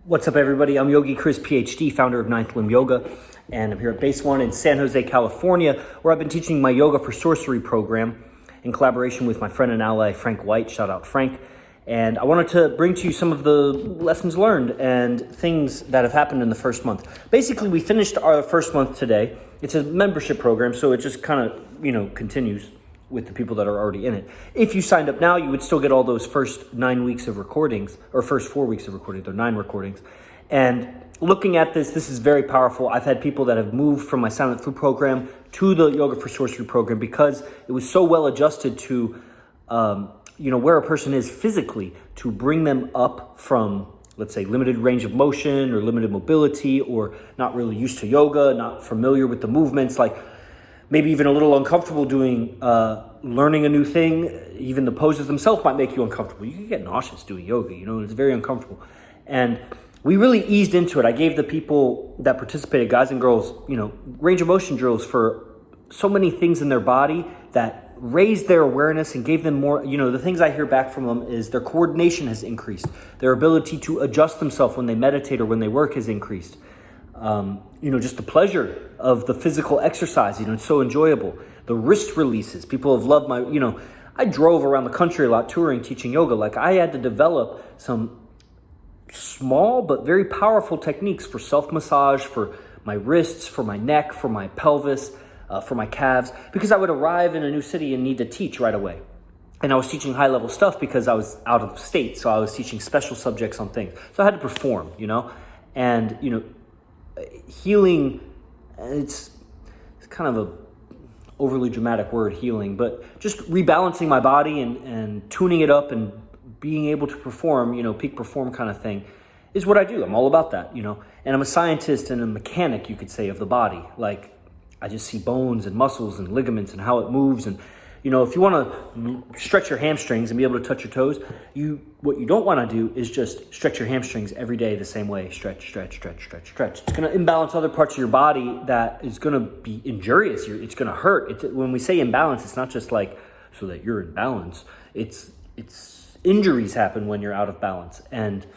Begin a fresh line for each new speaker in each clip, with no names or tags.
What's up, everybody? I'm Yogi Chris, PhD, founder of Ninth Limb Yoga, and I'm here at Base One in San Jose, California, where I've been teaching my Yoga for Sorcery program in collaboration with my friend and ally, Frank White. Shout out, Frank. And I wanted to bring to you some of the lessons learned and things that have happened in the first month. Basically, we finished our first month today. It's a membership program, so it just kind of, continues with the people that are already in it. If you signed up now, you would still get all those first 9 weeks of recordings, or first 4 weeks of recordings, or 9 recordings. And looking at this is very powerful. I've had people that have moved from my Silent Food program to the Yoga for Sorcery program because it was so well adjusted to, where a person is physically, to bring them up from, let's say, limited range of motion or limited mobility, or not really used to yoga, not familiar with the movements, like maybe even a little uncomfortable doing, learning a new thing. Even the poses themselves might make you uncomfortable. You can get nauseous doing yoga, it's very uncomfortable. And we really eased into it. I gave the people that participated, guys and girls, range of motion drills for so many things in their body that raised their awareness and gave them more, the things I hear back from them is their coordination has increased. Their ability to adjust themselves when they meditate or when they work has increased. Just the pleasure of the physical exercise, it's so enjoyable. The wrist releases, people have loved my, I drove around the country a lot touring, teaching yoga. Like I had to develop some small but very powerful techniques for self-massage, for my wrists, for my neck, for my pelvis, for my calves, because I would arrive in a new city and need to teach right away. And I was teaching high-level stuff because I was out of state, so I was teaching special subjects on things. So I had to perform, and, healing, it's kind of a overly dramatic word, healing, but just rebalancing my body and tuning it up and being able to perform, peak perform kind of thing is what I do. I'm all about that, and I'm a scientist and a mechanic, you could say, of the body. Like I just see bones and muscles and ligaments and how it moves. And, if you want to stretch your hamstrings and be able to touch your toes, what you don't want to do is just stretch your hamstrings every day the same way. Stretch, stretch, stretch, stretch, stretch. It's going to imbalance other parts of your body that is going to be injurious. It's going to hurt. When we say imbalance, it's not just like so that you're in balance. It's injuries happen when you're out of balance. And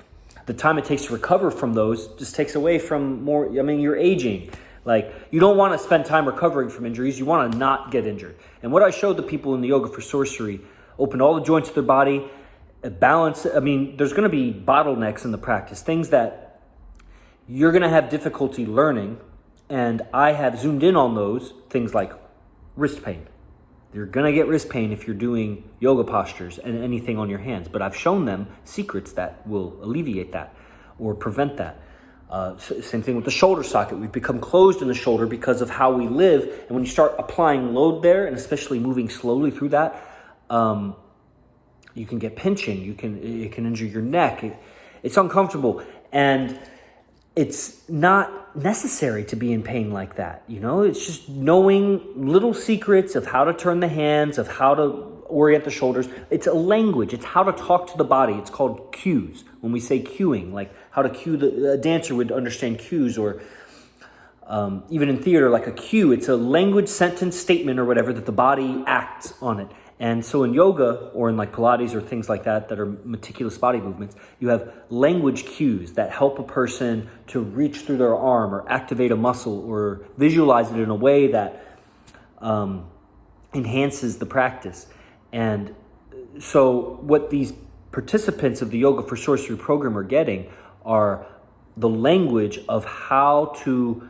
the time it takes to recover from those just takes away from more, you're aging. Like, you don't want to spend time recovering from injuries. You want to not get injured. And what I showed the people in the Yoga for Sorcery, opened all the joints of their body, balance. There's going to be bottlenecks in the practice, things that you're going to have difficulty learning. And I have zoomed in on those things like wrist pain. You're going to get wrist pain if you're doing yoga postures and anything on your hands. But I've shown them secrets that will alleviate that or prevent that. Same thing with the shoulder socket. We've become closed in the shoulder because of how we live. And when you start applying load there, and especially moving slowly through that, you can get pinching. It can injure your neck. It's uncomfortable. And it's not necessary to be in pain like that. It's just knowing little secrets of how to turn the hands, of how to orient the shoulders. It's a language. It's how to talk to the body. It's called cues. When we say cueing, like how to cue, a dancer would understand cues, or even in theater, like a cue. It's a language, sentence, statement, or whatever that the body acts on it. And so in yoga, or in like Pilates or things like that are meticulous body movements, you have language cues that help a person to reach through their arm or activate a muscle or visualize it in a way that enhances the practice. And so what these participants of the Yoga for Sorcery program are getting are the language of how to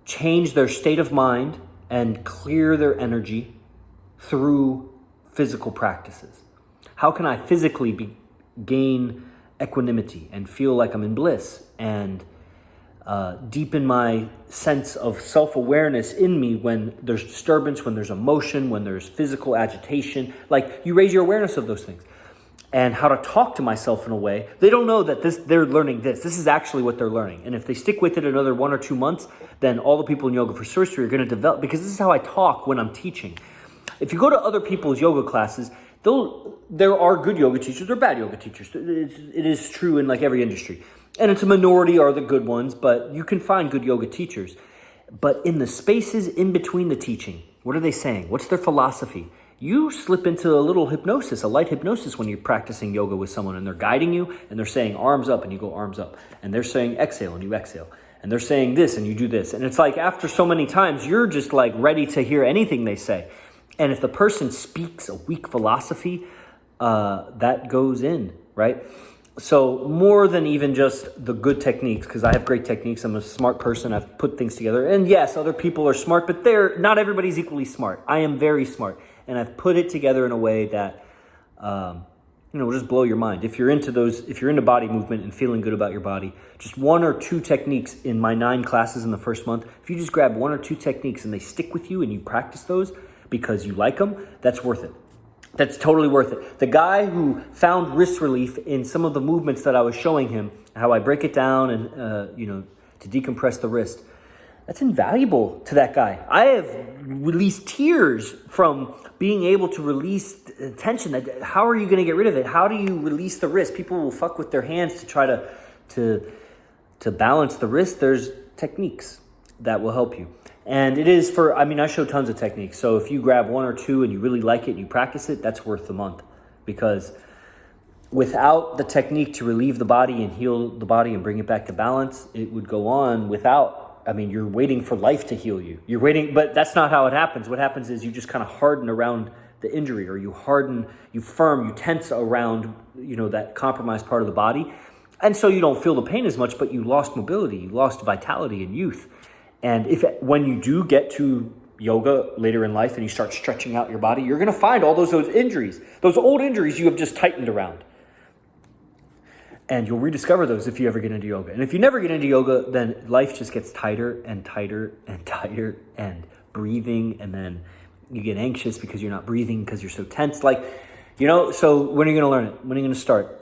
change their state of mind and clear their energy through physical practices. How can I physically gain equanimity and feel like I'm in bliss and deepen my sense of self-awareness in me when there's disturbance, when there's emotion, when there's physical agitation. Like, you raise your awareness of those things. And how to talk to myself in a way. They don't know that they're learning this. This is actually what they're learning. And if they stick with it another 1 or 2 months, then all the people in Yoga for Sorcery are going to develop, because this is how I talk when I'm teaching. If you go to other people's yoga classes, there are good yoga teachers or bad yoga teachers. It is true in like every industry. And it's a minority are the good ones, but you can find good yoga teachers. But in the spaces in between the teaching, what are they saying? What's their philosophy? you slip into a little hypnosis, a light hypnosis when you're practicing yoga with someone and they're guiding you and they're saying arms up and you go arms up. And they're saying exhale and you exhale. And they're saying this and you do this. And it's like after so many times, you're just like ready to hear anything they say. And if the person speaks a weak philosophy, that goes in, right? So more than even just the good techniques, because I have great techniques. I'm a smart person. I've put things together. And yes, other people are smart, but not everybody's equally smart. I am very smart. And I've put it together in a way that, will just blow your mind. If you're into body movement and feeling good about your body, just 1 or 2 techniques in my 9 classes in the first month, if you just grab 1 or 2 techniques and they stick with you and you practice those because you like them, that's worth it. That's totally worth it. The guy who found wrist relief in some of the movements that I was showing him, how I break it down and, to decompress the wrist, that's invaluable to that guy. I have released tears from being able to release tension. How are you going to get rid of it? How do you release the wrist? People will fuck with their hands to try to balance the wrist. There's techniques that will help you. And it is I show tons of techniques. So if you grab 1 or 2 and you really like it and you practice it, that's worth the month. Because without the technique to relieve the body and heal the body and bring it back to balance, it would go on without, you're waiting for life to heal you. You're waiting, but that's not how it happens. What happens is you just kind of harden around the injury, or you tense around, that compromised part of the body. And so you don't feel the pain as much, but you lost mobility, you lost vitality and youth. And when you do get to yoga later in life and you start stretching out your body, you're going to find all those injuries, those old injuries you have just tightened around. And you'll rediscover those if you ever get into yoga. And if you never get into yoga, then life just gets tighter and tighter and tighter, and breathing, and then you get anxious because you're not breathing because you're so tense. So when are you going to learn it? When are you going to start?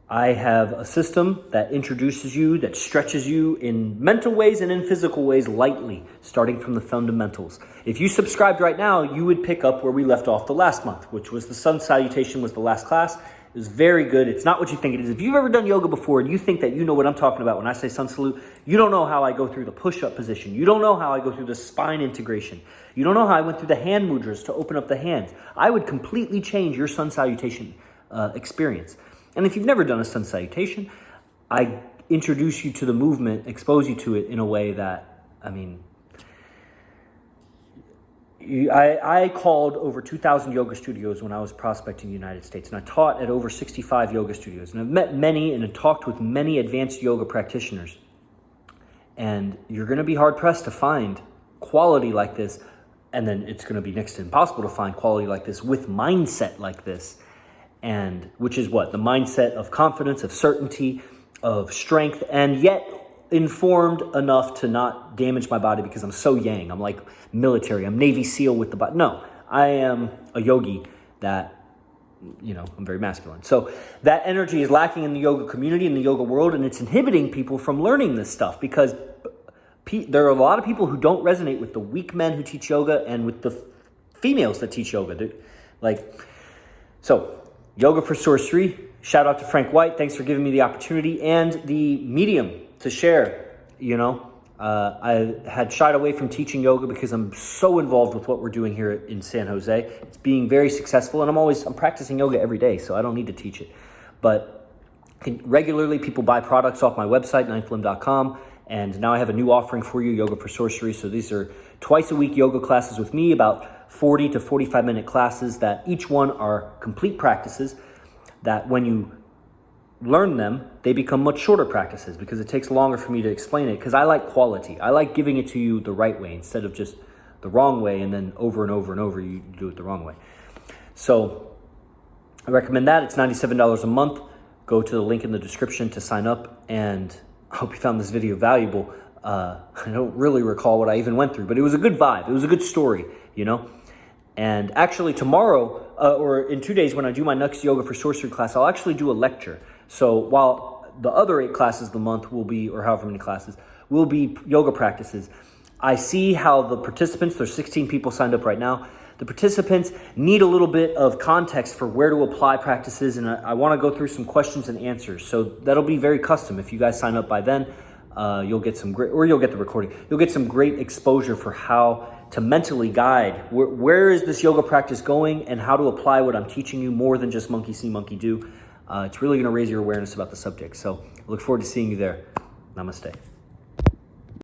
I have a system that introduces you, that stretches you in mental ways and in physical ways lightly, starting from the fundamentals. If you subscribed right now, you would pick up where we left off the last month, which was the sun salutation was the last class. It was very good. It's not what you think it is. If you've ever done yoga before and you think that you know what I'm talking about when I say sun salute, you don't know how I go through the push-up position. You don't know how I go through the spine integration. You don't know how I went through the hand mudras to open up the hands. I would completely change your sun salutation experience. And if you've never done a sun salutation, I introduce you to the movement, expose you to it in a way that, I called over 2,000 yoga studios when I was prospecting the United States, and I taught at over 65 yoga studios. And I've met many and talked with many advanced yoga practitioners. And you're going to be hard-pressed to find quality like this, and then it's going to be next to impossible to find quality like this with mindset like this. And which is what? The mindset of confidence, of certainty, of strength, and yet informed enough to not damage my body because I'm so yang. I'm like military. I'm Navy SEAL with the body. No, I am a yogi that, I'm very masculine. So that energy is lacking in the yoga community, in the yoga world, and it's inhibiting people from learning this stuff because there are a lot of people who don't resonate with the weak men who teach yoga and with the females that teach yoga. Yoga for Sorcery. Shout out to Frank White. Thanks for giving me the opportunity and the medium to share. I had shied away from teaching yoga because I'm so involved with what we're doing here in San Jose. It's being very successful, and I'm practicing yoga every day, so I don't need to teach it. But regularly, people buy products off my website, 9thlim.com, and now I have a new offering for you, Yoga for Sorcery. So these are twice a week yoga classes with me, about 40 to 45-minute classes that each one are complete practices that when you learn them, they become much shorter practices because it takes longer for me to explain it because I like quality. I like giving it to you the right way instead of just the wrong way and then over and over and over you do it the wrong way. So I recommend that. It's $97 a month. Go to the link in the description to sign up, and I hope you found this video valuable. I don't really recall what I even went through, but it was a good vibe. It was a good story, And actually tomorrow, or in 2 days when I do my next Yoga for Sorcery class, I'll actually do a lecture. So while the other 8 classes of the month will be, or however many classes, will be yoga practices, I see how the participants, there's 16 people signed up right now, the participants need a little bit of context for where to apply practices, and I want to go through some questions and answers. So that'll be very custom. If you guys sign up by then, you'll get some great, or you'll get the recording. You'll get some great exposure for how to mentally guide where is this yoga practice going and how to apply what I'm teaching you more than just monkey see, monkey do. It's really going to raise your awareness about the subject. So I look forward to seeing you there. Namaste.